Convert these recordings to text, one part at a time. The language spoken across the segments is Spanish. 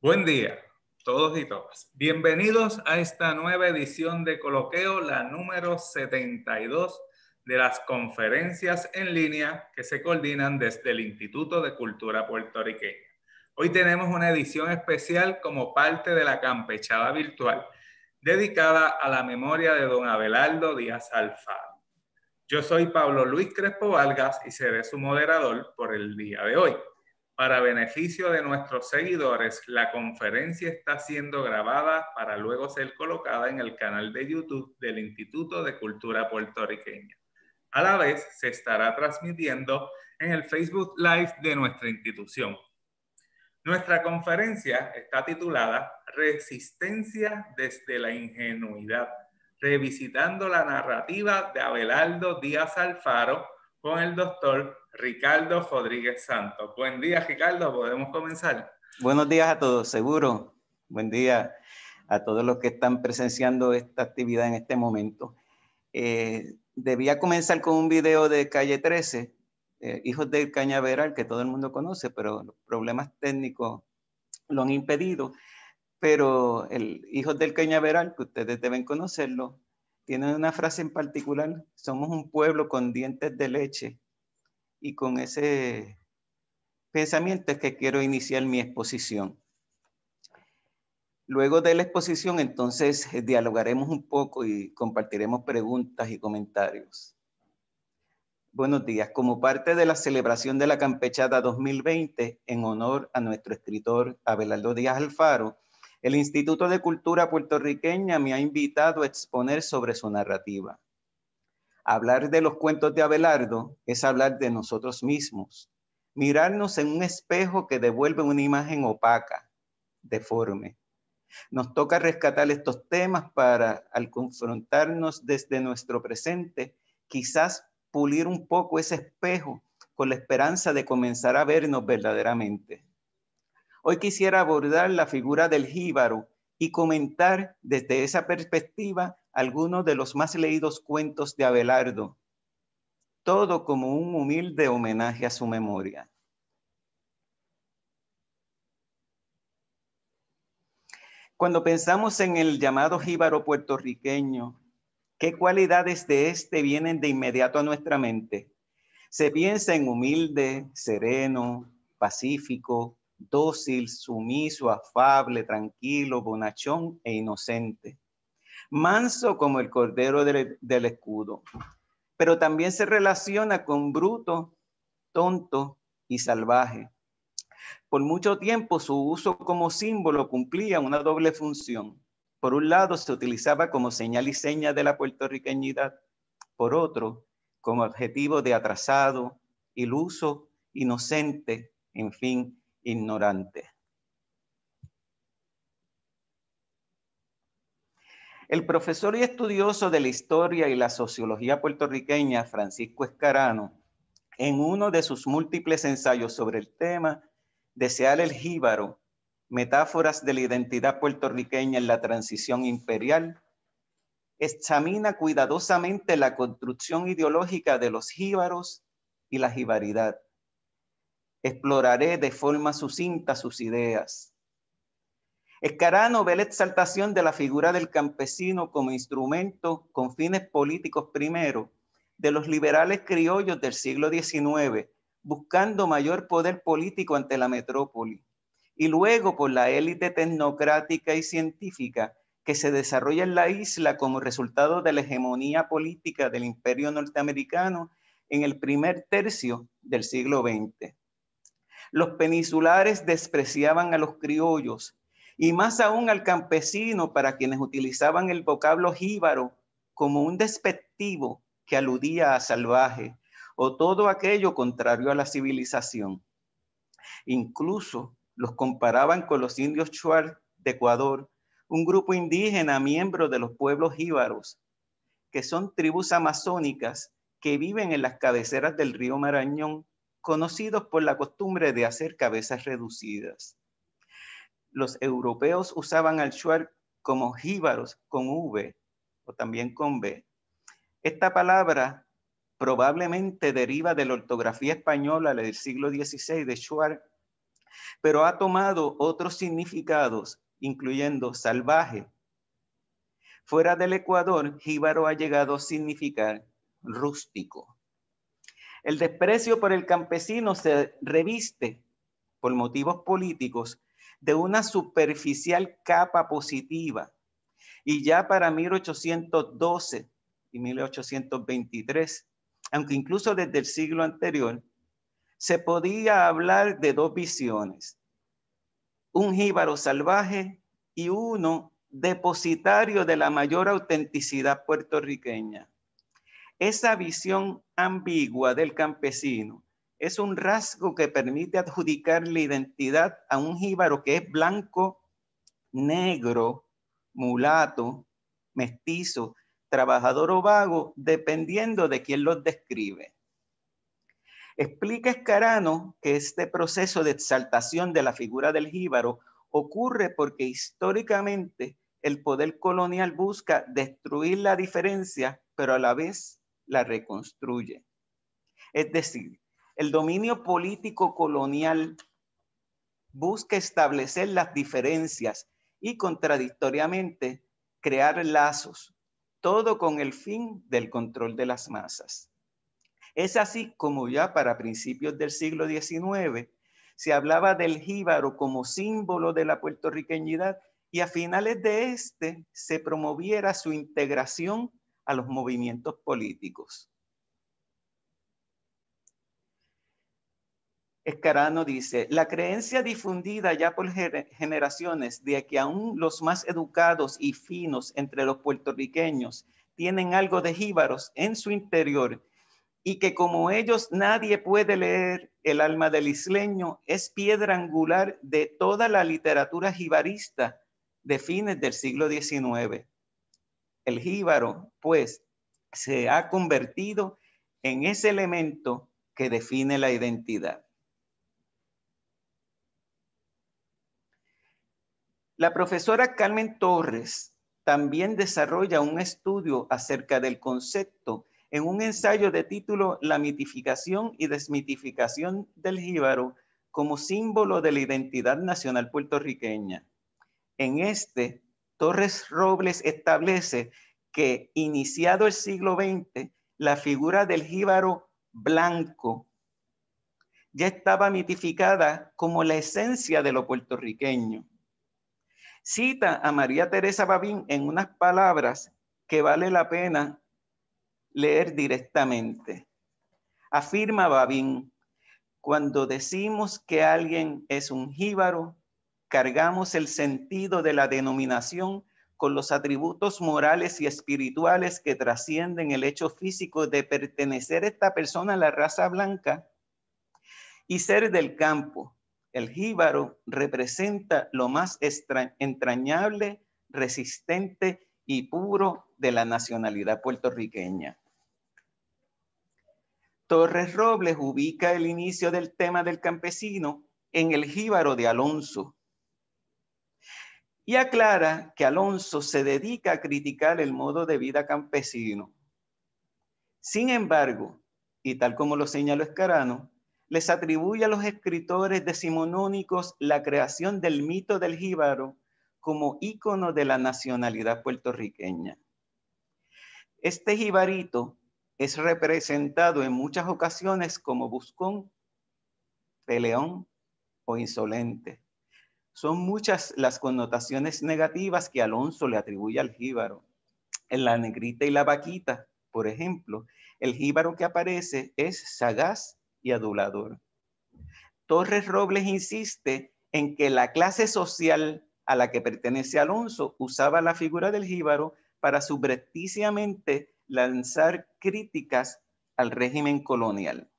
Buen día, todos y todas. Bienvenidos a esta nueva edición de Coloqueo, la número 72 de las conferencias en línea que se coordinan desde el Instituto de Cultura Puertorriqueña. Hoy tenemos una edición especial como parte de la campechada virtual dedicada a la memoria de don Abelardo Díaz Alfaro. Yo soy Pablo Luis Crespo Vargas y seré su moderador por el día de hoy. Para beneficio de nuestros seguidores, la conferencia está siendo grabada para luego ser colocada en el canal de YouTube del Instituto de Cultura Puertorriqueña. A la vez, se estará transmitiendo en el Facebook Live de nuestra institución. Nuestra conferencia está titulada Resistencia desde la ingenuidad, revisitando la narrativa de Abelardo Díaz Alfaro con el doctor Ricardo Rodríguez Santos. Buen día, Ricardo, ¿podemos comenzar? Buenos días a todos, seguro. Buen día a todos los que están presenciando esta actividad en este momento. Debía comenzar con un video de Calle 13, Hijos del Cañaveral, que todo el mundo conoce, pero los problemas técnicos lo han impedido. Pero el Hijos del Cañaveral, que ustedes deben conocerlo, tiene una frase en particular: somos un pueblo con dientes de leche. Y con ese pensamiento es que quiero iniciar mi exposición. Luego de la exposición, entonces, dialogaremos un poco y compartiremos preguntas y comentarios. Buenos días. Como parte de la celebración de la Campechada 2020, en honor a nuestro escritor Abelardo Díaz Alfaro, el Instituto de Cultura Puertorriqueña me ha invitado a exponer sobre su narrativa. Hablar de los cuentos de Abelardo es hablar de nosotros mismos, mirarnos en un espejo que devuelve una imagen opaca, deforme. Nos toca rescatar estos temas para, al confrontarnos desde nuestro presente, quizás pulir un poco ese espejo con la esperanza de comenzar a vernos verdaderamente. Hoy quisiera abordar la figura del jíbaro y comentar desde esa perspectiva algunos de los más leídos cuentos de Abelardo, todo como un humilde homenaje a su memoria. Cuando pensamos en el llamado jíbaro puertorriqueño, ¿qué cualidades de este vienen de inmediato a nuestra mente? Se piensa en humilde, sereno, pacífico, dócil, sumiso, afable, tranquilo, bonachón e inocente. Manso como el cordero del escudo. Pero también se relaciona con bruto, tonto y salvaje. Por mucho tiempo su uso como símbolo cumplía una doble función. Por un lado se utilizaba como señal y seña de la puertorriqueñidad. Por otro, como adjetivo de atrasado, iluso, inocente, en fin, ignorante. El profesor y estudioso de la historia y la sociología puertorriqueña, Francisco Escarano, en uno de sus múltiples ensayos sobre el tema, Desear el jíbaro, metáforas de la identidad puertorriqueña en la transición imperial, examina cuidadosamente la construcción ideológica de los jíbaros y la jibaridad. Exploraré de forma sucinta sus ideas. Escarano ve la exaltación de la figura del campesino como instrumento con fines políticos primero de los liberales criollos del siglo XIX, buscando mayor poder político ante la metrópoli, y luego por la élite tecnocrática y científica que se desarrolla en la isla como resultado de la hegemonía política del imperio norteamericano en el primer tercio del siglo XX. Los peninsulares despreciaban a los criollos y más aún al campesino, para quienes utilizaban el vocablo jíbaro como un despectivo que aludía a salvaje o todo aquello contrario a la civilización. Incluso los comparaban con los indios Shuar de Ecuador, un grupo indígena miembro de los pueblos jíbaros, que son tribus amazónicas que viven en las cabeceras del río Marañón, conocidos por la costumbre de hacer cabezas reducidas. Los europeos usaban al Shuar como jíbaros con V o también con B. Esta palabra probablemente deriva de la ortografía española del siglo XVI de Shuar, pero ha tomado otros significados, incluyendo salvaje. Fuera del Ecuador, jíbaro ha llegado a significar rústico. El desprecio por el campesino se reviste, por motivos políticos, de una superficial capa positiva. Y ya para 1812 y 1823, aunque incluso desde el siglo anterior, se podía hablar de dos visiones: un jíbaro salvaje y uno depositario de la mayor autenticidad puertorriqueña. Esa visión ambigua del campesino es un rasgo que permite adjudicar la identidad a un jíbaro que es blanco, negro, mulato, mestizo, trabajador o vago, dependiendo de quién los describe. Explica Escarano que este proceso de exaltación de la figura del jíbaro ocurre porque históricamente el poder colonial busca destruir la diferencia, pero a la vez la reconstruye. Es decir, el dominio político colonial busca establecer las diferencias y contradictoriamente crear lazos, todo con el fin del control de las masas. Es así como ya para principios del siglo XIX se hablaba del jíbaro como símbolo de la puertorriqueñidad y a finales de este se promoviera su integración a los movimientos políticos. Escarano dice, la creencia difundida ya por generaciones de que aún los más educados y finos entre los puertorriqueños tienen algo de jíbaros en su interior y que como ellos nadie puede leer el alma del isleño, es piedra angular de toda la literatura jibarista de fines del siglo XIX. El jíbaro, pues, se ha convertido en ese elemento que define la identidad. La profesora Carmen Torres también desarrolla un estudio acerca del concepto en un ensayo de título La mitificación y desmitificación del jíbaro como símbolo de la identidad nacional puertorriqueña. En este, Torres Robles establece que iniciado el siglo XX, la figura del jíbaro blanco ya estaba mitificada como la esencia de lo puertorriqueño. Cita a María Teresa Babín en unas palabras que vale la pena leer directamente. Afirma Babín, cuando decimos que alguien es un jíbaro, cargamos el sentido de la denominación con los atributos morales y espirituales que trascienden el hecho físico de pertenecer esta persona a la raza blanca y ser del campo. El jíbaro representa lo más entrañable, resistente y puro de la nacionalidad puertorriqueña. Torres Robles ubica el inicio del tema del campesino en el jíbaro de Alonso y aclara que Alonso se dedica a criticar el modo de vida campesino. Sin embargo, y tal como lo señaló Escarano, les atribuye a los escritores decimonónicos la creación del mito del jíbaro como ícono de la nacionalidad puertorriqueña. Este jibarito es representado en muchas ocasiones como buscón, peleón o insolente. Son muchas las connotaciones negativas que Alonso le atribuye al jíbaro. En La Negrita y la Vaquita, por ejemplo, el jíbaro que aparece es sagaz y adulador. Torres Robles insiste en que la clase social a la que pertenece Alonso usaba la figura del jíbaro para subrepticiamente lanzar críticas al régimen colonial.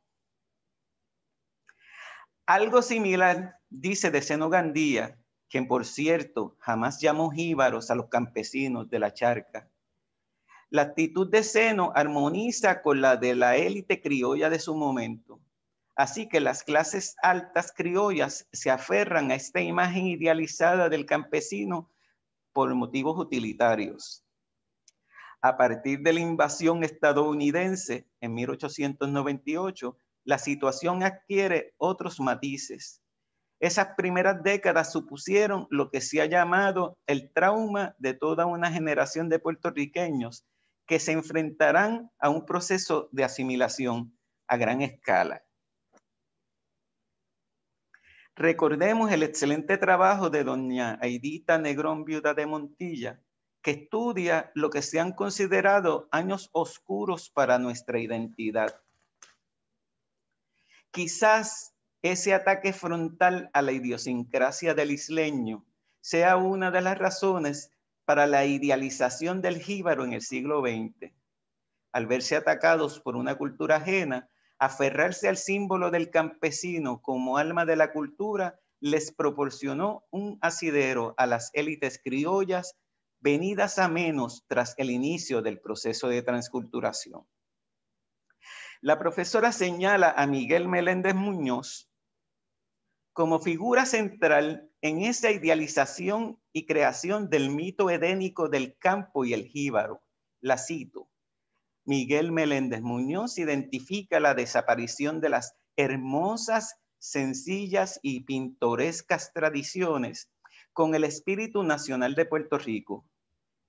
Algo similar dice Deceno Gandía, quien por cierto jamás llamó jíbaros a los campesinos de la charca. La actitud de Zeno armoniza con la de la élite criolla de su momento. Así que las clases altas criollas se aferran a esta imagen idealizada del campesino por motivos utilitarios. A partir de la invasión estadounidense en 1898, la situación adquiere otros matices. Esas primeras décadas supusieron lo que se ha llamado el trauma de toda una generación de puertorriqueños que se enfrentarán a un proceso de asimilación a gran escala. Recordemos el excelente trabajo de doña Aidita Negrón, viuda de Montilla, que estudia lo que se han considerado años oscuros para nuestra identidad. Quizás ese ataque frontal a la idiosincrasia del isleño sea una de las razones para la idealización del jíbaro en el siglo XX. Al verse atacados por una cultura ajena, aferrarse al símbolo del campesino como alma de la cultura les proporcionó un asidero a las élites criollas venidas a menos tras el inicio del proceso de transculturación. La profesora señala a Miguel Meléndez Muñoz como figura central en esa idealización y creación del mito edénico del campo y el jíbaro. La cito: Miguel Meléndez Muñoz identifica la desaparición de las hermosas, sencillas y pintorescas tradiciones con el espíritu nacional de Puerto Rico.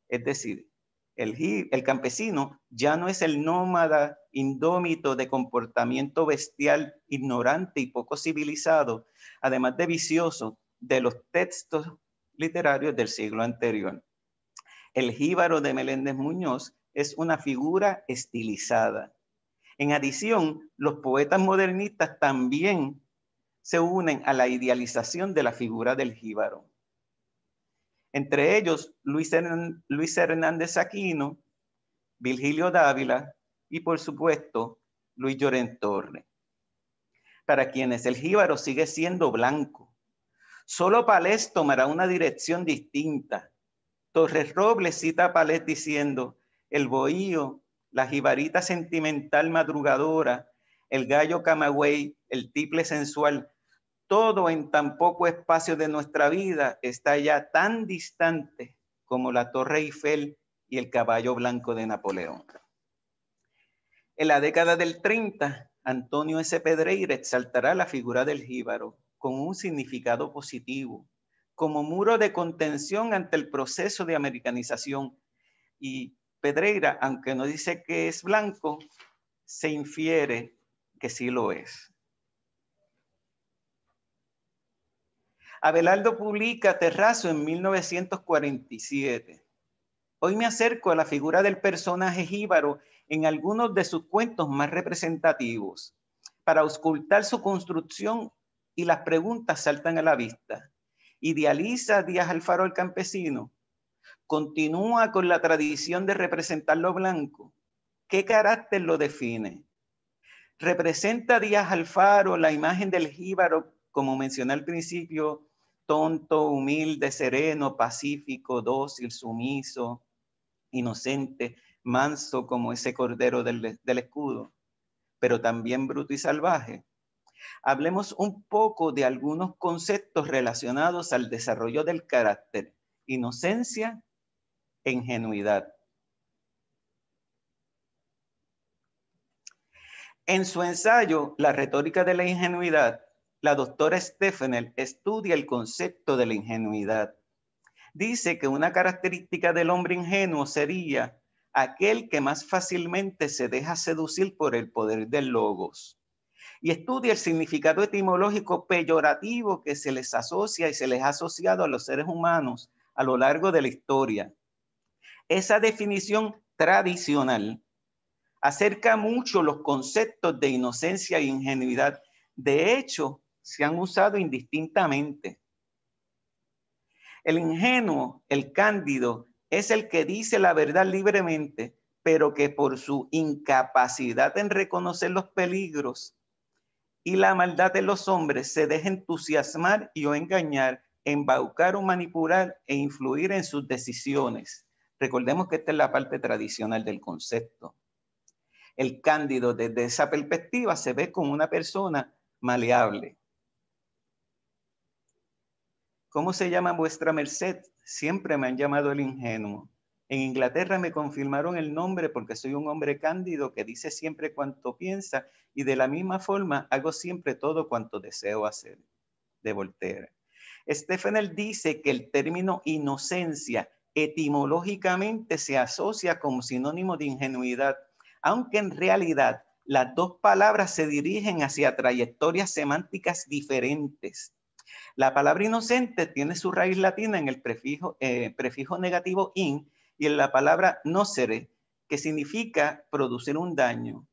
Es decir, el campesino ya no es el nómada indómito de comportamiento bestial, ignorante y poco civilizado, además de vicioso de los textos literarios del siglo anterior. El jíbaro de Meléndez Muñoz es una figura estilizada. En adición, los poetas modernistas también se unen a la idealización de la figura del jíbaro. Entre ellos, Luis Hernández Aquino, Virgilio Dávila y, por supuesto, Luis Llorén Torres, para quienes el jíbaro sigue siendo blanco. Solo Palés tomará una dirección distinta. Torres Robles cita a Palés diciendo: el bohío, la jibarita sentimental madrugadora, el gallo camagüey, el tiple sensual, todo en tan poco espacio de nuestra vida está ya tan distante como la Torre Eiffel y el caballo blanco de Napoleón. En la década del 30, Antonio S. Pedreira exaltará la figura del jíbaro con un significado positivo, como muro de contención ante el proceso de americanización. Y Pedreira, aunque no dice que es blanco, se infiere que sí lo es. Abelardo publica Terrazo en 1947. Hoy me acerco a la figura del personaje jíbaro en algunos de sus cuentos más representativos. Para auscultar su construcción y las preguntas saltan a la vista. ¿Idealiza Díaz Alfaro al campesino? ¿Continúa con la tradición de representar lo blanco? ¿Qué carácter lo define? ¿Representa Díaz Alfaro la imagen del jíbaro, como mencioné al principio, tonto, humilde, sereno, pacífico, dócil, sumiso, inocente, manso como ese cordero del escudo, pero también bruto y salvaje? Hablemos un poco de algunos conceptos relacionados al desarrollo del carácter: inocencia e ingenuidad. En su ensayo, La retórica de la ingenuidad, la doctora Stephenel estudia el concepto de la ingenuidad. Dice que una característica del hombre ingenuo sería aquel que más fácilmente se deja seducir por el poder del logos. Y estudia el significado etimológico peyorativo que se les asocia y se les ha asociado a los seres humanos a lo largo de la historia. Esa definición tradicional acerca mucho los conceptos de inocencia e ingenuidad. De hecho, se han usado indistintamente. El ingenuo, el cándido, es el que dice la verdad libremente, pero que por su incapacidad en reconocer los peligros y la maldad de los hombres se deja entusiasmar y o engañar, embaucar o manipular e influir en sus decisiones. Recordemos que esta es la parte tradicional del concepto. El cándido, desde esa perspectiva, se ve como una persona maleable. ¿Cómo se llama vuestra merced? Siempre me han llamado el ingenuo. En Inglaterra me confirmaron el nombre porque soy un hombre cándido que dice siempre cuanto piensa y de la misma forma hago siempre todo cuanto deseo hacer. de Voltaire. Stefanel dice que el término inocencia etimológicamente se asocia como sinónimo de ingenuidad, aunque en realidad las dos palabras se dirigen hacia trayectorias semánticas diferentes. La palabra inocente tiene su raíz latina en el prefijo negativo in y en la palabra nocere, que significa producir un daño.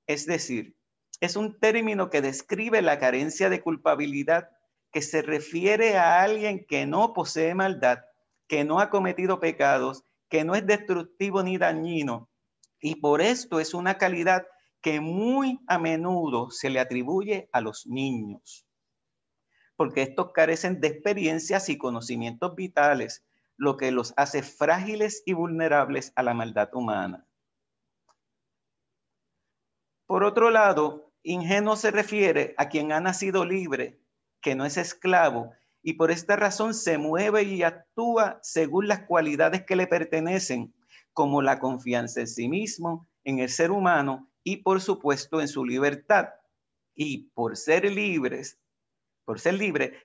Es decir, es un término que describe la carencia de culpabilidad, que se refiere a alguien que no posee maldad, que no ha cometido pecados, que no es destructivo ni dañino. Y por esto es una calidad que muy a menudo se le atribuye a los niños, porque estos carecen de experiencias y conocimientos vitales, lo que los hace frágiles y vulnerables a la maldad humana. Por otro lado, ingenuo se refiere a quien ha nacido libre, que no es esclavo, y por esta razón se mueve y actúa según las cualidades que le pertenecen, como la confianza en sí mismo, en el ser humano y por supuesto en su libertad. Y por ser libre,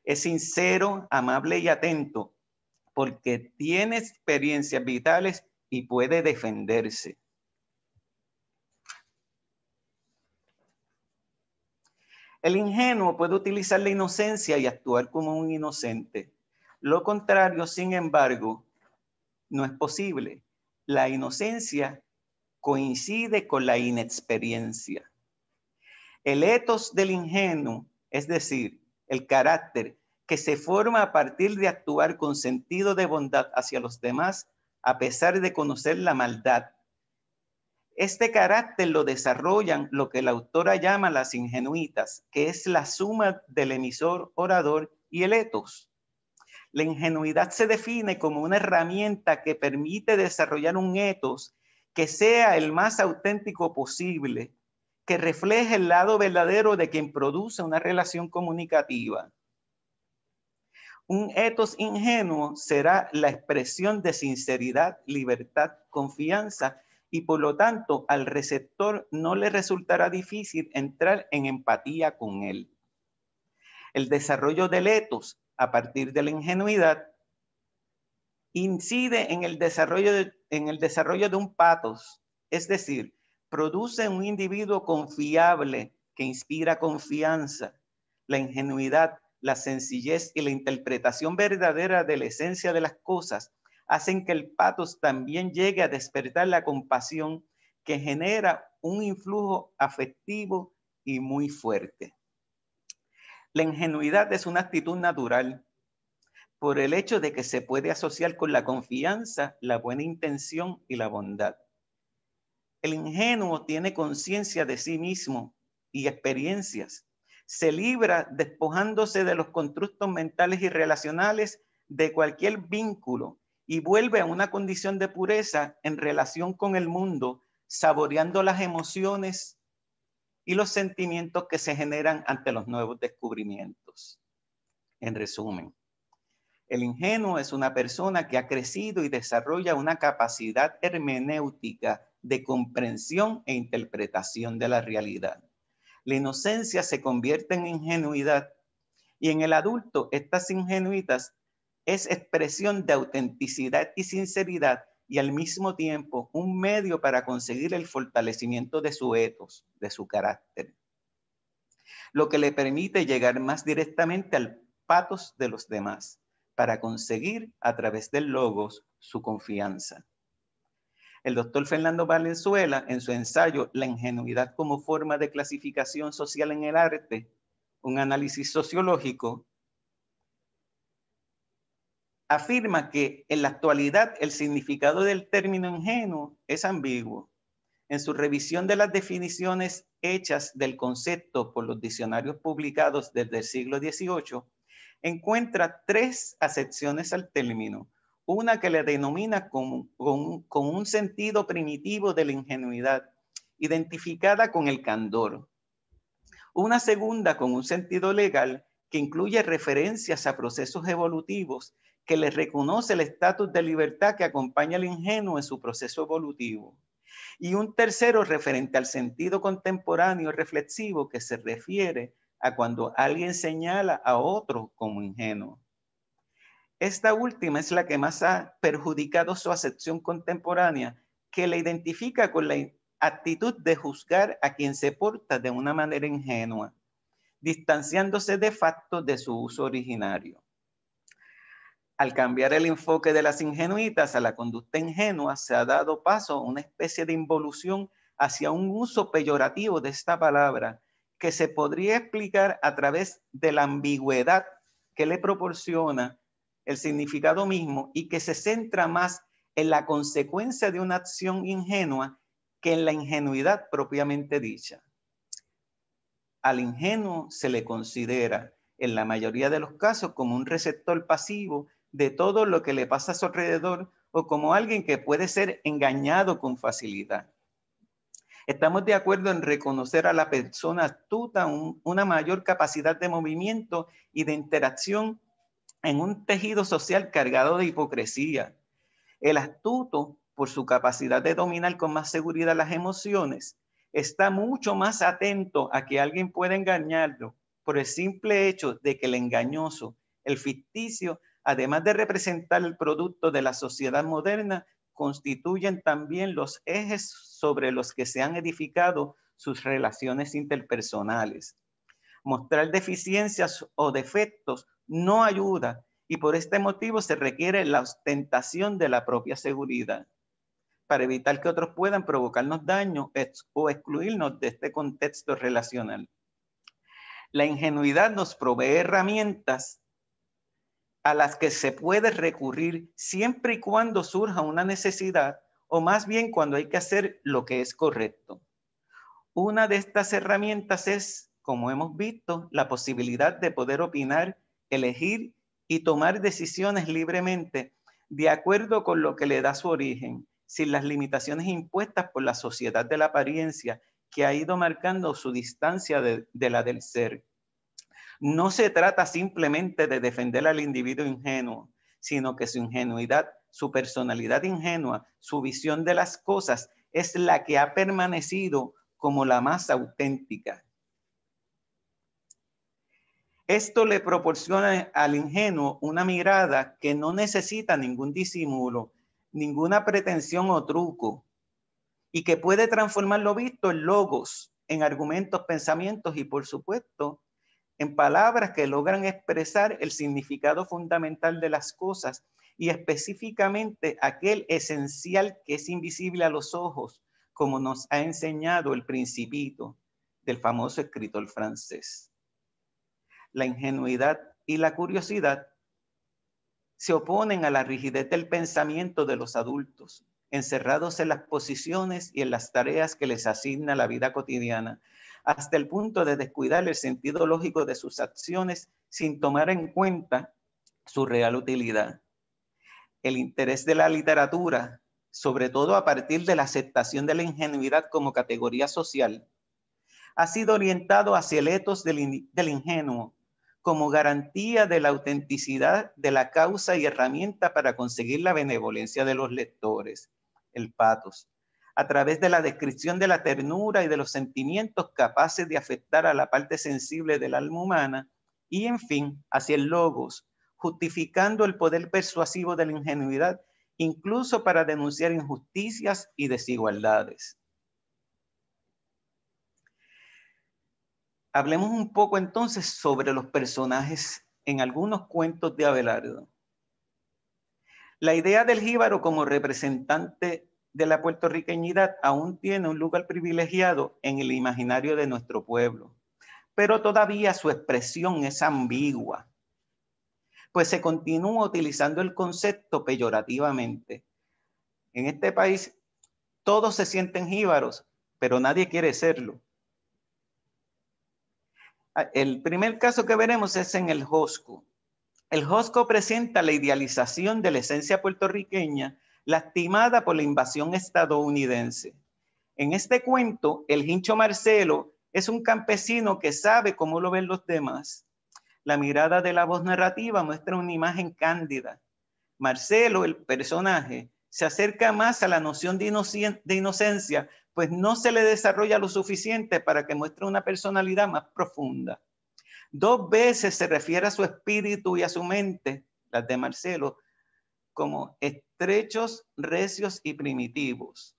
es sincero, amable y atento, porque tiene experiencias vitales y puede defenderse. El ingenuo puede utilizar la inocencia y actuar como un inocente. Lo contrario, sin embargo, no es posible. La inocencia coincide con la inexperiencia. El ethos del ingenuo, es decir, el carácter que se forma a partir de actuar con sentido de bondad hacia los demás, a pesar de conocer la maldad. Este carácter lo desarrollan lo que la autora llama las ingenuitas, que es la suma del emisor, orador y el ethos. La ingenuidad se define como una herramienta que permite desarrollar un ethos que sea el más auténtico posible, que refleje el lado verdadero de quien produce una relación comunicativa. Un ethos ingenuo será la expresión de sinceridad, libertad, confianza, y por lo tanto al receptor no le resultará difícil entrar en empatía con él. El desarrollo del ethos a partir de la ingenuidad incide en el desarrollo de un pathos, es decir, produce un individuo confiable que inspira confianza. La ingenuidad, la sencillez y la interpretación verdadera de la esencia de las cosas hacen que el pathos también llegue a despertar la compasión, que genera un influjo afectivo y muy fuerte. La ingenuidad es una actitud natural por el hecho de que se puede asociar con la confianza, la buena intención y la bondad. El ingenuo tiene conciencia de sí mismo y experiencias. Se libra despojándose de los constructos mentales y relacionales de cualquier vínculo y vuelve a una condición de pureza en relación con el mundo, saboreando las emociones y los sentimientos que se generan ante los nuevos descubrimientos. En resumen, el ingenuo es una persona que ha crecido y desarrolla una capacidad hermenéutica de comprensión e interpretación de la realidad. La inocencia se convierte en ingenuidad y en el adulto estas ingenuitas es expresión de autenticidad y sinceridad y al mismo tiempo un medio para conseguir el fortalecimiento de su ethos, de su carácter, lo que le permite llegar más directamente al pathos de los demás para conseguir a través del logos su confianza. El doctor Fernando Valenzuela, en su ensayo La ingenuidad como forma de clasificación social en el arte, un análisis sociológico, afirma que en la actualidad el significado del término ingenuo es ambiguo. En su revisión de las definiciones hechas del concepto por los diccionarios publicados desde el siglo XVIII, encuentra tres acepciones al término. Una que le denomina con un sentido primitivo de la ingenuidad, identificada con el candor. Una segunda con un sentido legal que incluye referencias a procesos evolutivos que le reconoce el estatus de libertad que acompaña al ingenuo en su proceso evolutivo. Y un tercero referente al sentido contemporáneo reflexivo que se refiere a cuando alguien señala a otro como ingenuo. Esta última es la que más ha perjudicado su acepción contemporánea, que la identifica con la actitud de juzgar a quien se porta de una manera ingenua, distanciándose de facto de su uso originario. Al cambiar el enfoque de las ingenuitas a la conducta ingenua, se ha dado paso a una especie de involución hacia un uso peyorativo de esta palabra, que se podría explicar a través de la ambigüedad que le proporciona el significado mismo y que se centra más en la consecuencia de una acción ingenua que en la ingenuidad propiamente dicha. Al ingenuo se le considera, en la mayoría de los casos, como un receptor pasivo de todo lo que le pasa a su alrededor o como alguien que puede ser engañado con facilidad. Estamos de acuerdo en reconocer a la persona astuta una mayor capacidad de movimiento y de interacción en un tejido social cargado de hipocresía. El astuto, por su capacidad de dominar con más seguridad las emociones, está mucho más atento a que alguien pueda engañarlo por el simple hecho de que el engañoso, el ficticio, además de representar el producto de la sociedad moderna, constituyen también los ejes sobre los que se han edificado sus relaciones interpersonales. Mostrar deficiencias o defectos no ayuda y por este motivo se requiere la ostentación de la propia seguridad para evitar que otros puedan provocarnos daño o excluirnos de este contexto relacional. La ingenuidad nos provee herramientas a las que se puede recurrir siempre y cuando surja una necesidad o más bien cuando hay que hacer lo que es correcto. Una de estas herramientas es, como hemos visto, la posibilidad de poder opinar, elegir y tomar decisiones libremente de acuerdo con lo que le da su origen, sin las limitaciones impuestas por la sociedad de la apariencia que ha ido marcando su distancia de la del ser. No se trata simplemente de defender al individuo ingenuo, sino que su ingenuidad, su personalidad ingenua, su visión de las cosas es la que ha permanecido como la más auténtica. Esto le proporciona al ingenuo una mirada que no necesita ningún disimulo, ninguna pretensión o truco, y que puede transformar lo visto en logos, en argumentos, pensamientos y, por supuesto, en palabras que logran expresar el significado fundamental de las cosas y específicamente aquel esencial que es invisible a los ojos, como nos ha enseñado el Principito del famoso escritor francés. La ingenuidad y la curiosidad se oponen a la rigidez del pensamiento de los adultos, encerrados en las posiciones y en las tareas que les asigna la vida cotidiana, hasta el punto de descuidar el sentido lógico de sus acciones sin tomar en cuenta su real utilidad. El interés de la literatura, sobre todo a partir de la aceptación de la ingenuidad como categoría social, ha sido orientado hacia el etos del ingenuo como garantía de la autenticidad de la causa y herramienta para conseguir la benevolencia de los lectores, el pathos, a través de la descripción de la ternura y de los sentimientos capaces de afectar a la parte sensible del alma humana y, en fin, hacia el logos, justificando el poder persuasivo de la ingenuidad, incluso para denunciar injusticias y desigualdades. Hablemos un poco entonces sobre los personajes en algunos cuentos de Abelardo. La idea del jíbaro como representante de la puertorriqueñidad aún tiene un lugar privilegiado en el imaginario de nuestro pueblo, pero todavía su expresión es ambigua, pues se continúa utilizando el concepto peyorativamente. En este país todos se sienten jíbaros, pero nadie quiere serlo. El primer caso que veremos es en el Josco. El Josco presenta la idealización de la esencia puertorriqueña lastimada por la invasión estadounidense. En este cuento, el Hincho Marcelo es un campesino que sabe cómo lo ven los demás. La mirada de la voz narrativa muestra una imagen cándida. Marcelo, el personaje, se acerca más a la noción de inocencia, pues no se le desarrolla lo suficiente para que muestre una personalidad más profunda. 2 veces se refiere a su espíritu y a su mente, las de Marcelo, como estrechos, recios y primitivos.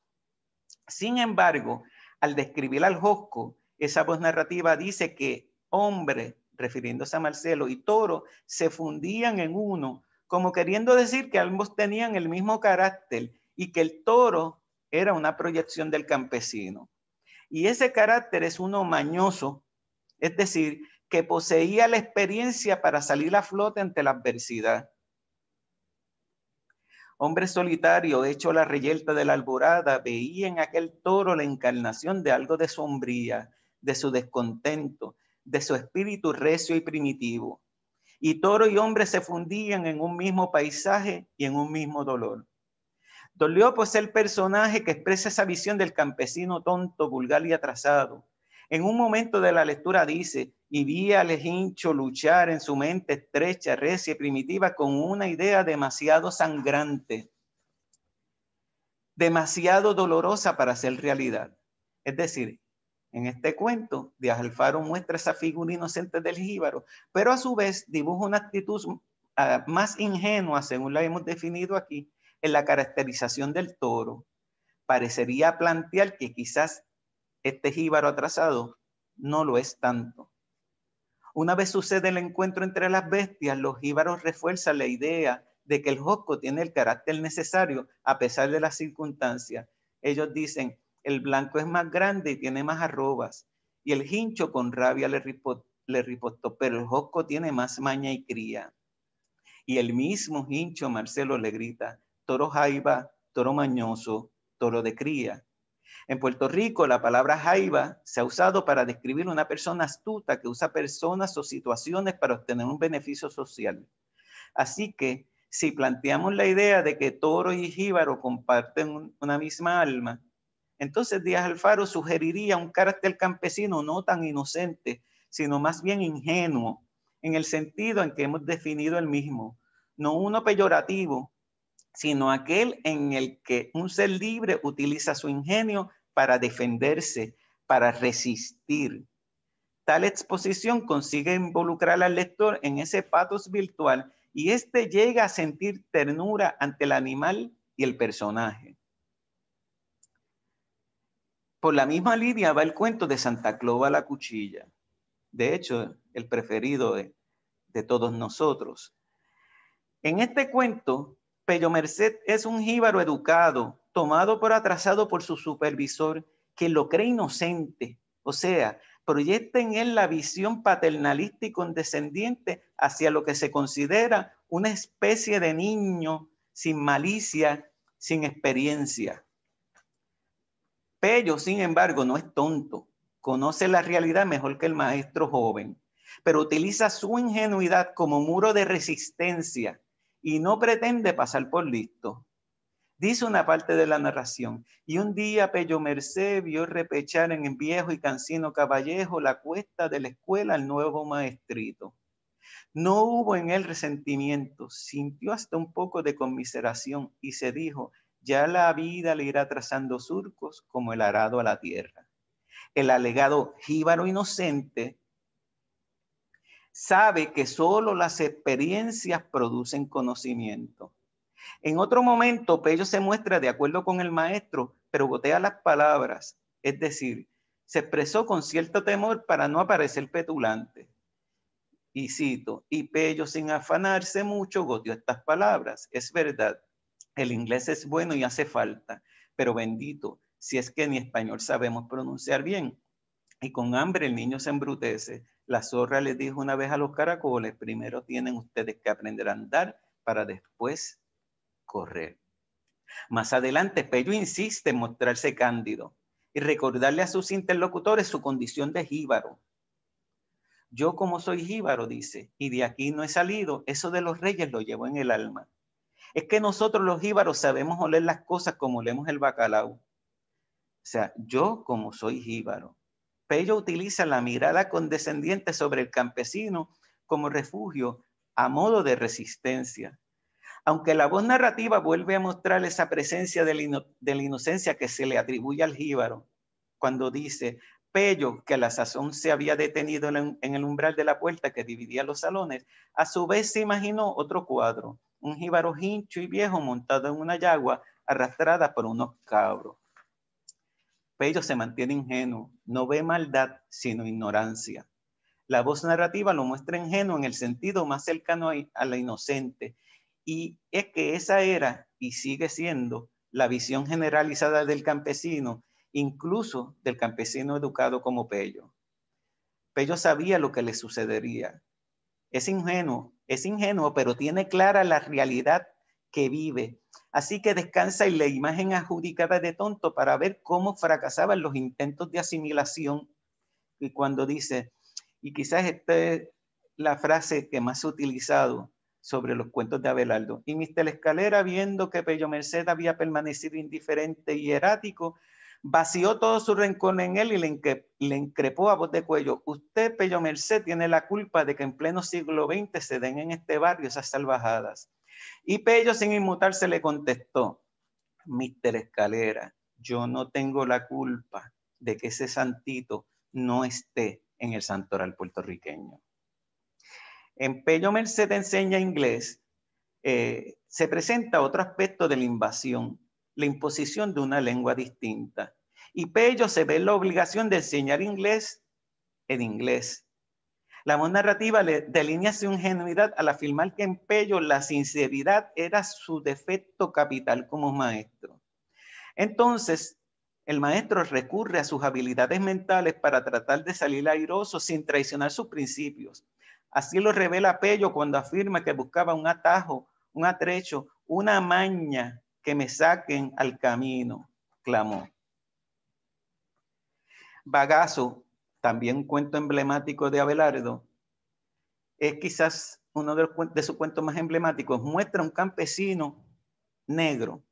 Sin embargo, al describir al Josco, esa voz narrativa dice que hombre, refiriéndose a Marcelo, y toro se fundían en uno, como queriendo decir que ambos tenían el mismo carácter y que el toro era una proyección del campesino. Y ese carácter es uno mañoso, es decir, que poseía la experiencia para salir a flote ante la adversidad. Hombre solitario, hecho la reyelta de la alborada, veía en aquel toro la encarnación de algo de sombría, de su descontento, de su espíritu recio y primitivo. Y toro y hombre se fundían en un mismo paisaje y en un mismo dolor. Don Leopo es el personaje que expresa esa visión del campesino tonto, vulgar y atrasado. En un momento de la lectura dice, y vi al Hincho luchar en su mente estrecha, recia y primitiva con una idea demasiado sangrante, demasiado dolorosa para ser realidad. Es decir, en este cuento, Díaz Alfaro muestra esa figura inocente del jíbaro, pero a su vez dibuja una actitud más ingenua, según la hemos definido aquí, en la caracterización del toro. Parecería plantear que quizás este jíbaro atrasado no lo es tanto. Una vez sucede el encuentro entre las bestias, los jíbaros refuerzan la idea de que el Josco tiene el carácter necesario a pesar de las circunstancias. Ellos dicen, el blanco es más grande y tiene más arrobas, y el Hincho con rabia le ripostó, pero el Josco tiene más maña y cría. Y el mismo Hincho Marcelo le grita, toro jaiba, toro mañoso, toro de cría. En Puerto Rico, la palabra jaiba se ha usado para describir una persona astuta que usa personas o situaciones para obtener un beneficio social. Así que, si planteamos la idea de que toro y jíbaro comparten una misma alma, entonces Díaz Alfaro sugeriría un carácter campesino no tan inocente, sino más bien ingenuo, en el sentido en que hemos definido el mismo, no uno peyorativo, sino aquel en el que un ser libre utiliza su ingenio para defenderse, para resistir. Tal exposición consigue involucrar al lector en ese pathos virtual y éste llega a sentir ternura ante el animal y el personaje. Por la misma línea va el cuento de Santa Clova la Cuchilla. De hecho, el preferido de todos nosotros. En este cuento, Pello Merced es un jíbaro educado, tomado por atrasado por su supervisor, que lo cree inocente, o sea, proyecta en él la visión paternalista y condescendiente hacia lo que se considera una especie de niño sin malicia, sin experiencia. Pello, sin embargo, no es tonto, conoce la realidad mejor que el maestro joven, pero utiliza su ingenuidad como muro de resistencia y no pretende pasar por listo. Dice una parte de la narración, y un día Pello Merced vio repechar en el viejo y cansino caballejo la cuesta de la escuela al nuevo maestrito. No hubo en él resentimiento, sintió hasta un poco de conmiseración y se dijo, ya la vida le irá trazando surcos como el arado a la tierra. El alegado jíbaro inocente sabe que solo las experiencias producen conocimiento. En otro momento, Pello se muestra de acuerdo con el maestro, pero botea las palabras, es decir, se expresó con cierto temor para no aparecer petulante. Y cito, y Pello sin afanarse mucho goteó estas palabras. Es verdad, el inglés es bueno y hace falta, pero bendito, si es que ni español sabemos pronunciar bien. Y con hambre el niño se embrutece. La zorra les dijo una vez a los caracoles, primero tienen ustedes que aprender a andar para después correr. Más adelante, Pello insiste en mostrarse cándido y recordarle a sus interlocutores su condición de jíbaro. Yo como soy jíbaro, dice, y de aquí no he salido, eso de los reyes lo llevo en el alma. Es que nosotros los jíbaros sabemos oler las cosas como olemos el bacalao. O sea, yo como soy jíbaro. Pello utiliza la mirada condescendiente sobre el campesino como refugio a modo de resistencia. Aunque la voz narrativa vuelve a mostrar esa presencia de la inocencia que se le atribuye al jíbaro, cuando dice, Pello, que a la sazón se había detenido en el umbral de la puerta que dividía los salones, a su vez se imaginó otro cuadro, un jíbaro hincho y viejo montado en una yagua arrastrada por unos cabros. Pello se mantiene ingenuo, no ve maldad, sino ignorancia. La voz narrativa lo muestra ingenuo en el sentido más cercano a la inocente, y es que esa era y sigue siendo la visión generalizada del campesino, incluso del campesino educado como Pello. Pello sabía lo que le sucedería. Es ingenuo, pero tiene clara la realidad que vive. Así que descansa en la imagen adjudicada de tonto para ver cómo fracasaban los intentos de asimilación. Y cuando dice, y quizás esta es la frase que más he utilizado sobre los cuentos de Abelardo, y Mr. Escalera, viendo que Pello Merced había permanecido indiferente y erático, vació todo su rencor en él y le increpó a voz de cuello: usted, Pello Merced, tiene la culpa de que en pleno siglo XX se den en este barrio esas salvajadas. Y Pello, sin inmutarse, le contestó: Mr. Escalera, yo no tengo la culpa de que ese santito no esté en el santoral puertorriqueño. En Pello Merced enseña inglés, se presenta otro aspecto de la invasión, la imposición de una lengua distinta. Y Pello se ve en la obligación de enseñar inglés en inglés. La voz narrativa le delinea su ingenuidad al afirmar que en Pello la sinceridad era su defecto capital como maestro. Entonces, el maestro recurre a sus habilidades mentales para tratar de salir airoso sin traicionar sus principios. Así lo revela Pello cuando afirma que buscaba un atajo, un atrecho, una maña que me saquen al camino, clamó. Bagazo, también un cuento emblemático de Abelardo, es quizás uno de sus cuentos más emblemáticos. Muestra un campesino negro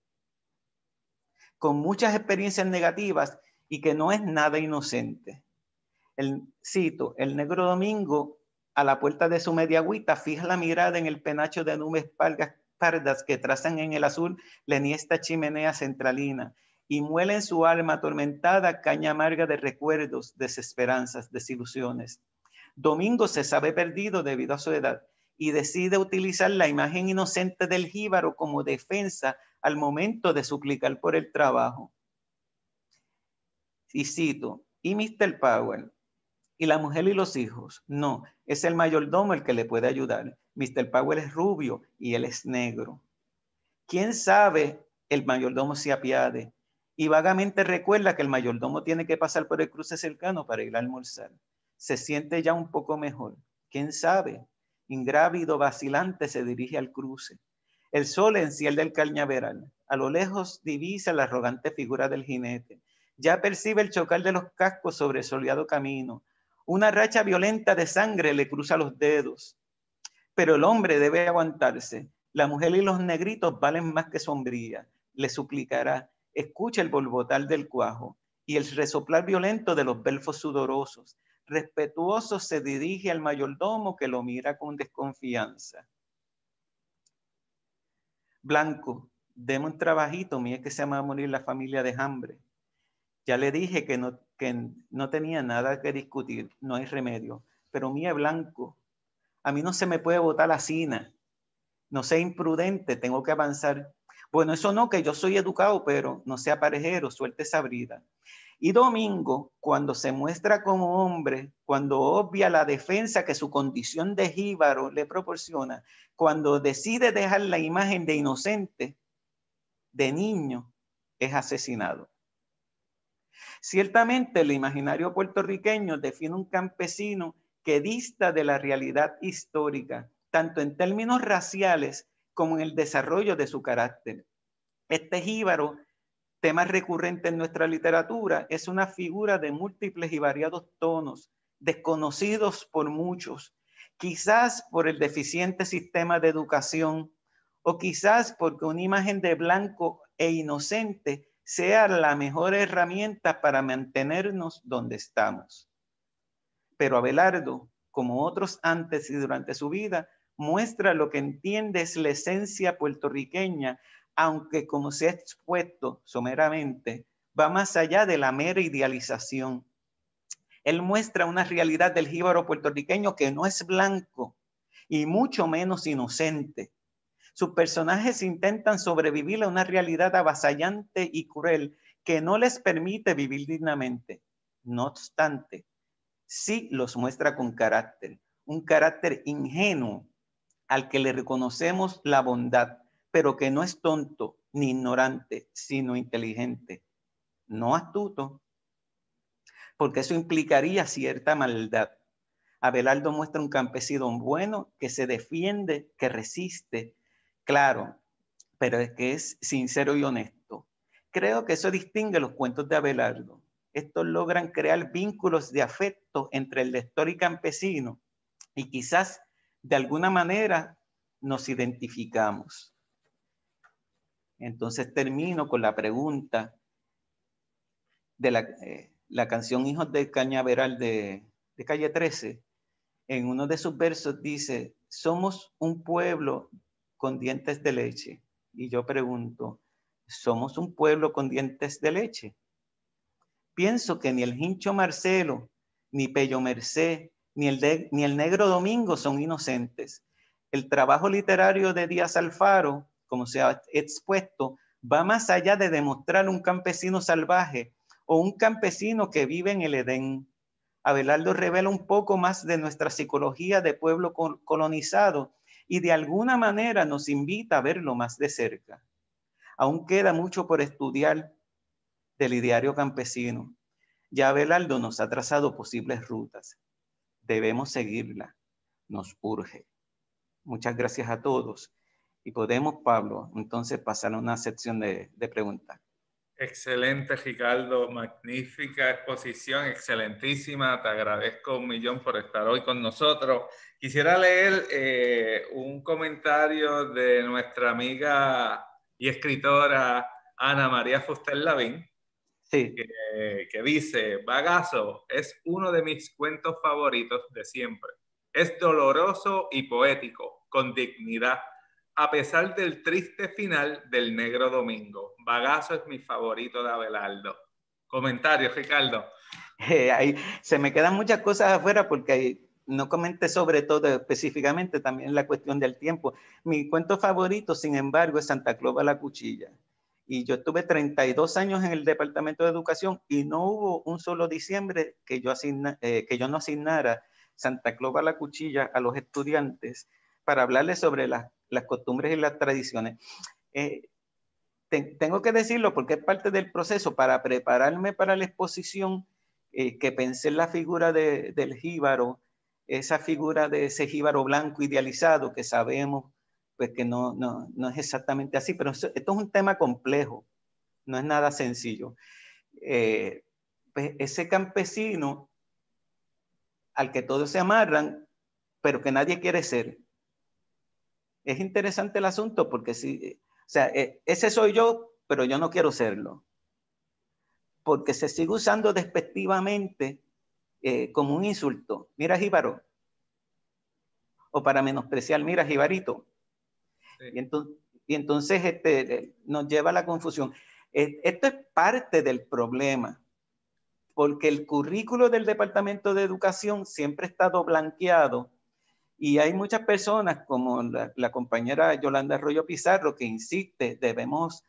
con muchas experiencias negativas y que no es nada inocente. Cito: el negro Domingo, a la puerta de su media agüita, fija la mirada en el penacho de nubes pardas que trazan en el azul la enhiesta chimenea centralina y muele en su alma atormentada caña amarga de recuerdos, desesperanzas, desilusiones. Domingo se sabe perdido debido a su edad y decide utilizar la imagen inocente del jíbaro como defensa al momento de suplicar por el trabajo. Y cito: y Mr. Powell, y la mujer y los hijos, no, es el mayordomo el que le puede ayudar. Mr. Powell es rubio y él es negro. ¿Quién sabe? El mayordomo se apiade y vagamente recuerda que el mayordomo tiene que pasar por el cruce cercano para ir a almorzar. Se siente ya un poco mejor. ¿Quién sabe? Ingrávido, vacilante, se dirige al cruce. El sol enciende el cañaveral. A lo lejos divisa la arrogante figura del jinete. Ya percibe el chocar de los cascos sobre el soleado camino. Una racha violenta de sangre le cruza los dedos. Pero el hombre debe aguantarse. La mujer y los negritos valen más que sombría. Le suplicará: escucha el borbotar del cuajo y el resoplar violento de los belfos sudorosos. Respetuoso se dirige al mayordomo que lo mira con desconfianza. Blanco, deme un trabajito, mire que se va a morir la familia de hambre. Ya le dije que no tenía nada que discutir, no hay remedio. Pero mire, Blanco, a mí no se me puede botar la cina. No sea imprudente, tengo que avanzar. Bueno, eso no, que yo soy educado, pero no sea parejero, suelte esa brida. Y Domingo, cuando se muestra como hombre, cuando obvia la defensa que su condición de jíbaro le proporciona, cuando decide dejar la imagen de inocente, de niño, es asesinado. Ciertamente, el imaginario puertorriqueño define un campesino que dista de la realidad histórica, tanto en términos raciales como en el desarrollo de su carácter. Este jíbaro, tema recurrente en nuestra literatura, es una figura de múltiples y variados tonos, desconocidos por muchos, quizás por el deficiente sistema de educación o quizás porque una imagen de blanco e inocente sea la mejor herramienta para mantenernos donde estamos. Pero Abelardo, como otros antes y durante su vida, muestra lo que entiende es la esencia puertorriqueña, aunque, como se ha expuesto someramente, va más allá de la mera idealización. Él muestra una realidad del jíbaro puertorriqueño que no es blanco y mucho menos inocente. Sus personajes intentan sobrevivir a una realidad avasallante y cruel que no les permite vivir dignamente. No obstante, sí los muestra con carácter, un carácter ingenuo al que le reconocemos la bondad, pero que no es tonto ni ignorante, sino inteligente, no astuto, porque eso implicaría cierta maldad. Abelardo muestra un campesino bueno que se defiende, que resiste, claro, pero es que es sincero y honesto. Creo que eso distingue los cuentos de Abelardo. Estos logran crear vínculos de afecto entre el lector y campesino y quizás de alguna manera nos identificamos. Entonces termino con la pregunta de la canción Hijos de Cañaveral de Calle 13. En uno de sus versos dice: somos un pueblo con dientes de leche. Y yo pregunto, ¿somos un pueblo con dientes de leche? Pienso que ni el Hincho Marcelo, ni Pello Mercé, ni el Negro Domingo son inocentes. El trabajo literario de Díaz Alfaro, como se ha expuesto, va más allá de demostrar un campesino salvaje o un campesino que vive en el Edén. Abelardo revela un poco más de nuestra psicología de pueblo colonizado y de alguna manera nos invita a verlo más de cerca. Aún queda mucho por estudiar del ideario campesino. Ya Abelardo nos ha trazado posibles rutas. Debemos seguirla. Nos urge. Muchas gracias a todos. Y podemos, Pablo, entonces pasar a una sección de preguntas. Excelente, Ricardo. Magnífica exposición, excelentísima. Te agradezco un millón por estar hoy con nosotros. Quisiera leer un comentario de nuestra amiga y escritora Ana María Fuster Lavín, Sí. que dice: Bagazo es uno de mis cuentos favoritos de siempre. Es doloroso y poético, con dignidad, a pesar del triste final del Negro Domingo. Bagazo es mi favorito de Abelardo. Comentarios, Ricardo. Ahí se me quedan muchas cosas afuera porque no comenté sobre todo específicamente también la cuestión del tiempo. Mi cuento favorito, sin embargo, es Santa Clova la Cuchilla. Y yo estuve 32 años en el Departamento de Educación y no hubo un solo diciembre que yo no asignara Santa Clova la Cuchilla a los estudiantes para hablarles sobre las costumbres y las tradiciones. Tengo que decirlo porque es parte del proceso. Para prepararme para la exposición, que pensé en la figura del jíbaro, esa figura de ese jíbaro blanco idealizado que sabemos pues que no es exactamente así, pero esto es un tema complejo, no es nada sencillo. Pues ese campesino al que todos se amarran, pero que nadie quiere ser. Es interesante el asunto porque sí, o sea, ese soy yo, pero yo no quiero serlo. Porque se sigue usando despectivamente como un insulto. Mira, jíbaro. O para menospreciar, mira, jibarito. Sí. Y entonces nos lleva a la confusión. Esto es parte del problema, porque el currículo del Departamento de Educación siempre ha estado blanqueado y hay muchas personas como la compañera Yolanda Arroyo Pizarro que insiste, debemos,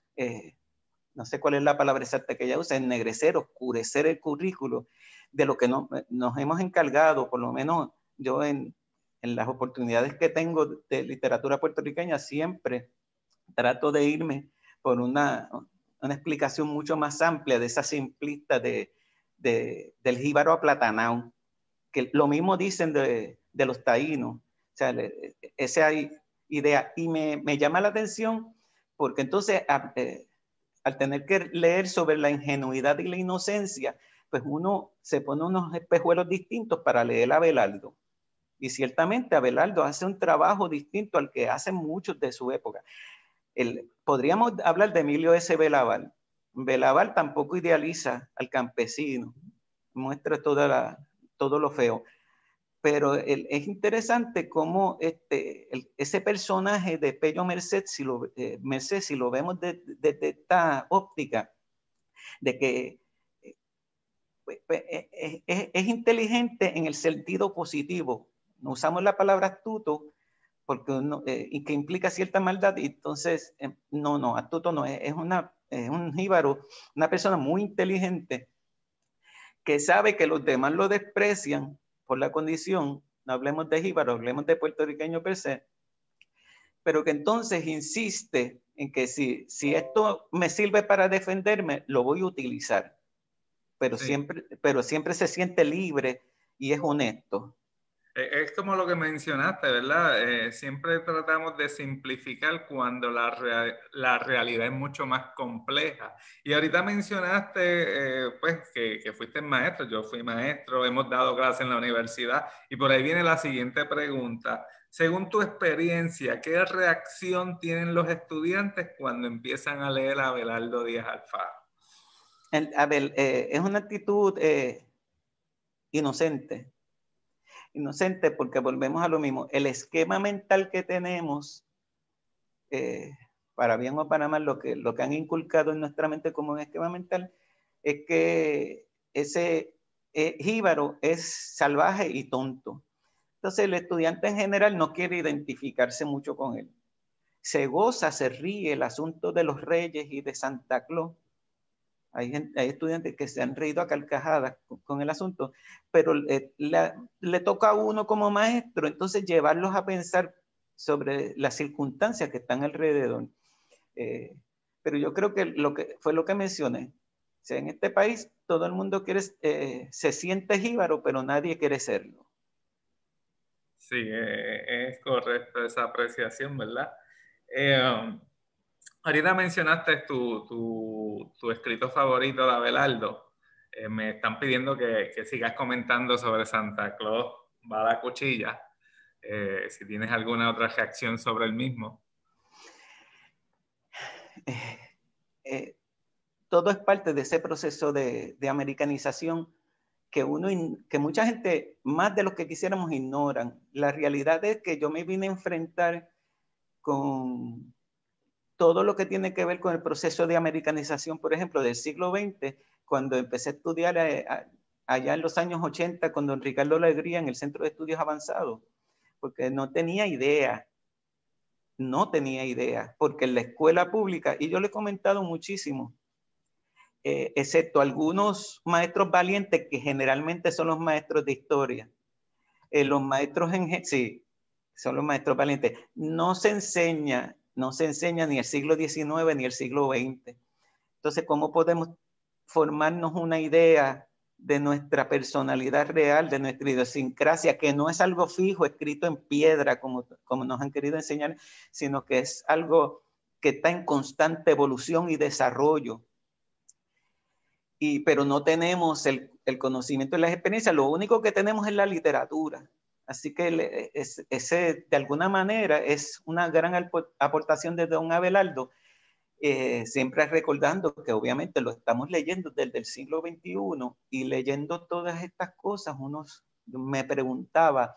no sé cuál es la palabra exacta que ella usa, ennegrecer, oscurecer el currículo de lo que nos hemos encargado, por lo menos yo en las oportunidades que tengo de literatura puertorriqueña siempre trato de irme por una explicación mucho más amplia de esa simplista del jíbaro aplatanado, que lo mismo dicen de los taínos. O sea, esa idea, y me llama la atención porque entonces al tener que leer sobre la ingenuidad y la inocencia, pues uno se pone unos espejuelos distintos para leer a Abelardo. Y ciertamente Abelardo hace un trabajo distinto al que hacen muchos de su época. Podríamos hablar de Emilio S. Belaval. Belaval tampoco idealiza al campesino, muestra todo lo feo. Pero es interesante cómo ese personaje de Pello Merced, si lo vemos desde esta óptica, de que es inteligente en el sentido positivo. No usamos la palabra astuto porque y que implica cierta maldad, y entonces no, astuto no, es un jíbaro, una persona muy inteligente que sabe que los demás lo desprecian por la condición, no hablemos de jíbaro, hablemos de puertorriqueño per se, pero que entonces insiste en que si esto me sirve para defenderme, lo voy a utilizar, pero, Sí. pero siempre se siente libre y es honesto. Es como lo que mencionaste, ¿verdad? Siempre tratamos de simplificar cuando la realidad es mucho más compleja. Y ahorita mencionaste, pues, que fuiste maestro. Yo fui maestro, hemos dado clases en la universidad. Y por ahí viene la siguiente pregunta. Según tu experiencia, ¿qué reacción tienen los estudiantes cuando empiezan a leer a Abelardo Díaz Alfaro? Es una actitud inocente. Inocente porque volvemos a lo mismo. El esquema mental que tenemos, para bien o para mal, lo que han inculcado en nuestra mente como un esquema mental, es que ese jíbaro es salvaje y tonto. Entonces el estudiante en general no quiere identificarse mucho con él. Se goza, se ríe el asunto de los reyes y de Santa Claus. Hay estudiantes que se han reído a carcajadas con el asunto, pero le toca a uno como maestro entonces llevarlos a pensar sobre las circunstancias que están alrededor. Pero yo creo que lo que mencioné, o sea, en este país todo el mundo se siente jíbaro, pero nadie quiere serlo. Sí, es correcto esa apreciación, ¿verdad? Ahorita mencionaste tu escrito favorito de Abelardo. Me están pidiendo que sigas comentando sobre Santa Claus va a la cuchilla. Si tienes alguna otra reacción sobre el mismo. Eh, todo es parte de ese proceso de americanización que mucha gente, más de los que quisiéramos, ignoran. La realidad es que yo me vine a enfrentar con todo lo que tiene que ver con el proceso de americanización, por ejemplo, del siglo XX, cuando empecé a estudiar allá en los años 80 con don Ricardo Alegría en el Centro de Estudios Avanzados, porque no tenía idea, porque en la escuela pública, y yo le he comentado muchísimo, excepto algunos maestros valientes que generalmente son los maestros de historia. Los maestros sí, son los maestros valientes. No se enseña ni el siglo XIX ni el siglo XX. Entonces, ¿cómo podemos formarnos una idea de nuestra personalidad real, de nuestra idiosincrasia, que no es algo fijo, escrito en piedra, como nos han querido enseñar, sino que es algo que está en constante evolución y desarrollo? Pero no tenemos el conocimiento y las experiencias, lo único que tenemos es la literatura. Así que ese de alguna manera es una gran aportación de don Abelardo, siempre recordando que obviamente lo estamos leyendo desde el siglo XXI, y leyendo todas estas cosas, me preguntaba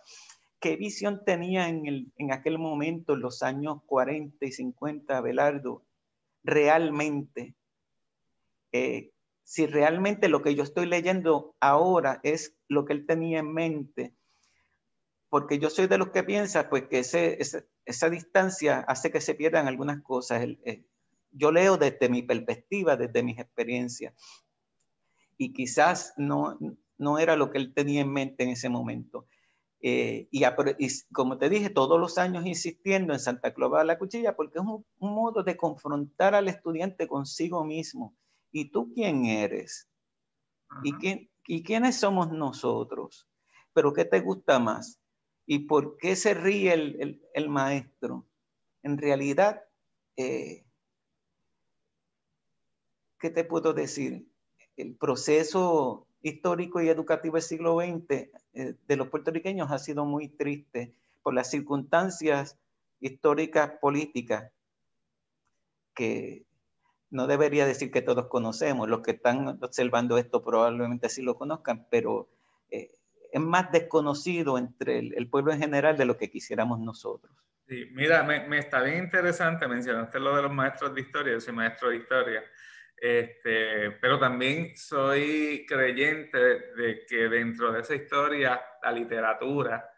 qué visión tenía en aquel momento, en los años 40 y 50, Abelardo, realmente. Si realmente lo que yo estoy leyendo ahora es lo que él tenía en mente, porque yo soy de los que piensa pues que esa distancia hace que se pierdan algunas cosas. Yo leo desde mi perspectiva, desde mis experiencias, y quizás no era lo que él tenía en mente en ese momento. Y como te dije, todos los años insistiendo en Santa Claus va a la cuchilla, porque es un modo de confrontar al estudiante consigo mismo. ¿Y tú quién eres? ¿Y quiénes somos nosotros? ¿Pero qué te gusta más? ¿Y por qué se ríe el maestro? En realidad, ¿qué te puedo decir? El proceso histórico y educativo del siglo XX de los puertorriqueños ha sido muy triste por las circunstancias históricas políticas que no debería decir que todos conocemos. Los que están observando esto probablemente sí lo conozcan, pero es más desconocido entre el pueblo en general de lo que quisiéramos nosotros. Sí, mira, me está bien interesante, mencionaste lo de los maestros de historia, yo soy maestro de historia. Pero también soy creyente de que dentro de esa historia, la literatura,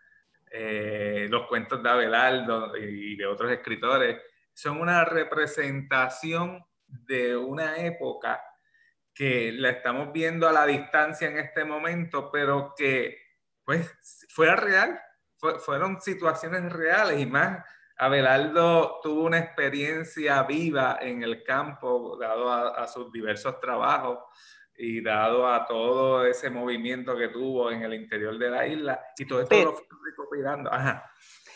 los cuentos de Abelardo y de otros escritores, son una representación de una época que la estamos viendo a la distancia en este momento, pero que pues fuera real, fueron situaciones reales y más. Abelardo tuvo una experiencia viva en el campo, dado a sus diversos trabajos y dado a todo ese movimiento que tuvo en el interior de la isla, y todo esto lo fue recopilando. Ajá.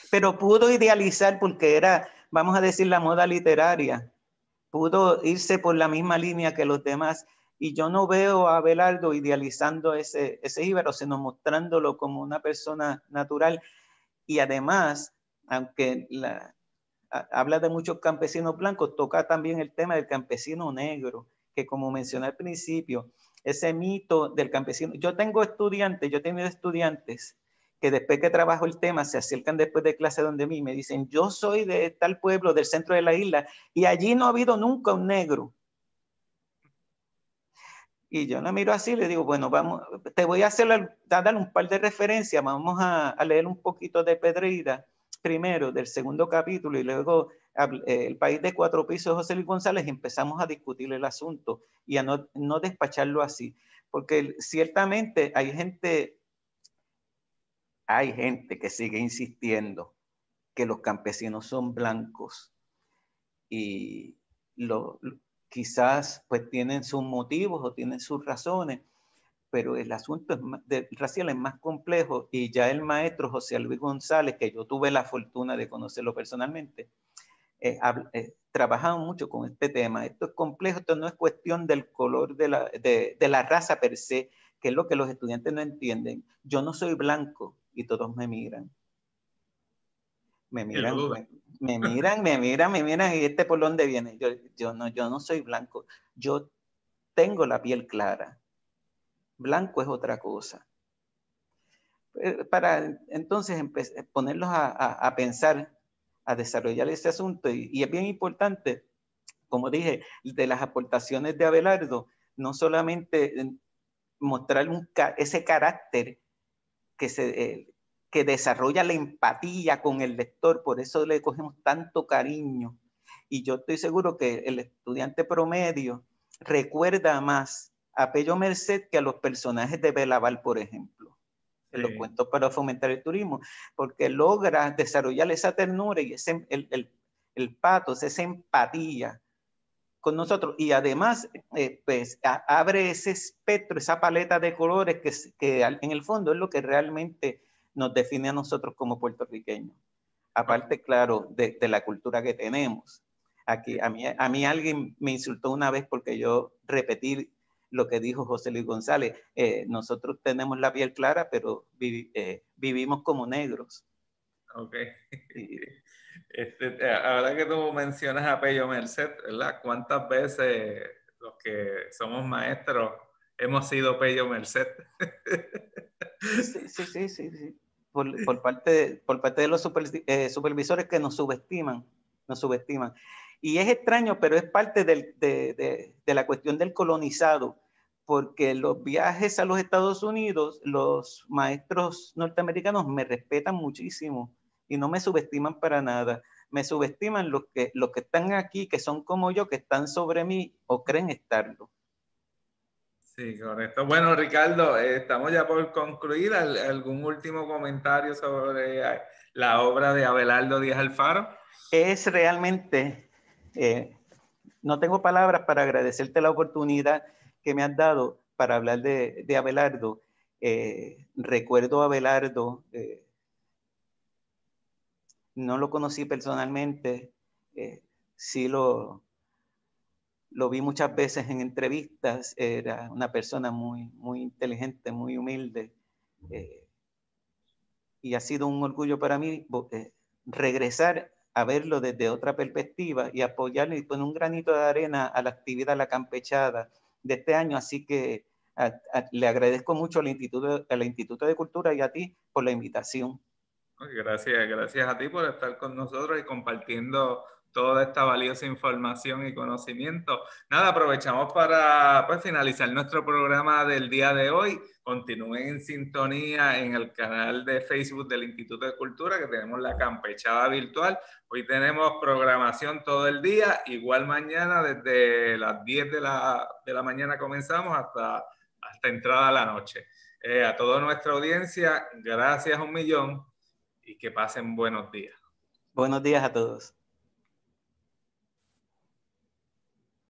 Pero pudo idealizar porque era, vamos a decir, la moda literaria. Pudo irse por la misma línea que los demás. Y yo no veo a Abelardo idealizando ese jíbaro, sino mostrándolo como una persona natural. Y además, aunque habla de muchos campesinos blancos, toca también el tema del campesino negro, que como mencioné al principio, ese mito del campesino. Yo he tenido estudiantes que después que trabajo el tema se acercan después de clase donde mí y me dicen, yo soy de tal pueblo del centro de la isla y allí no ha habido nunca un negro. Y yo la miro así y le digo, bueno, vamos, te voy a dar un par de referencias, vamos a leer un poquito de Pedreira primero, del segundo capítulo, y luego El País de Cuatro Pisos, José Luis González, y empezamos a discutir el asunto y a no despacharlo así, porque ciertamente hay gente que sigue insistiendo que los campesinos son blancos y quizás pues tienen sus motivos o tienen sus razones, pero el asunto racial es más complejo y ya el maestro José Luis González, que yo tuve la fortuna de conocerlo personalmente, trabajaba mucho con este tema. Esto es complejo, esto no es cuestión del color de la raza per se, que es lo que los estudiantes no entienden. Yo no soy blanco y todos me miran. Me miran, y este por dónde viene. Yo no soy blanco. Yo tengo la piel clara. Blanco es otra cosa. Para entonces ponerlos a pensar, a desarrollar ese asunto. Y es bien importante, como dije, de las aportaciones de Abelardo, no solamente mostrar ese carácter que desarrolla la empatía con el lector, por eso le cogemos tanto cariño. Y yo estoy seguro que el estudiante promedio recuerda más a Pello Merced que a los personajes de Belaval, por ejemplo, en los cuentos para fomentar el turismo, porque logra desarrollar esa ternura y el pathos, esa empatía con nosotros, y además pues abre ese espectro, esa paleta de colores que en el fondo es lo que realmente nos define a nosotros como puertorriqueños, aparte claro de la cultura que tenemos. Aquí a mí alguien me insultó una vez porque yo repetí lo que dijo José Luis González, nosotros tenemos la piel clara pero vivimos como negros. Ok. Ahora que tú mencionas a Pello Merced, ¿verdad? ¿Cuántas veces los que somos maestros hemos sido Pello Merced? Sí. Por parte de los supervisores que nos subestiman. Y es extraño, pero es parte de la cuestión del colonizado, porque los viajes a los Estados Unidos, los maestros norteamericanos me respetan muchísimo y no me subestiman para nada. Me subestiman los que están aquí, que son como yo, que están sobre mí o creen estarlo. Sí, correcto. Bueno, Ricardo, estamos ya por concluir. ¿Algún último comentario sobre la obra de Abelardo Díaz Alfaro? Es realmente, no tengo palabras para agradecerte la oportunidad que me has dado para hablar de Abelardo. Recuerdo a Abelardo, no lo conocí personalmente, sí lo vi muchas veces en entrevistas, era una persona muy inteligente, muy humilde, y ha sido un orgullo para mí regresar a verlo desde otra perspectiva y apoyarlo y poner un granito de arena a la actividad, a la campechada de este año. Así que le agradezco mucho al Instituto de Cultura y a ti por la invitación. Gracias a ti por estar con nosotros y compartiendo toda esta valiosa información y conocimiento. Nada, aprovechamos para finalizar nuestro programa del día de hoy. Continúen en sintonía en el canal de Facebook del Instituto de Cultura, que tenemos la campechada virtual. Hoy tenemos programación todo el día, igual mañana desde las 10 de la mañana comenzamos hasta entrada la noche. A toda nuestra audiencia, gracias un millón y que pasen buenos días. Buenos días a todos.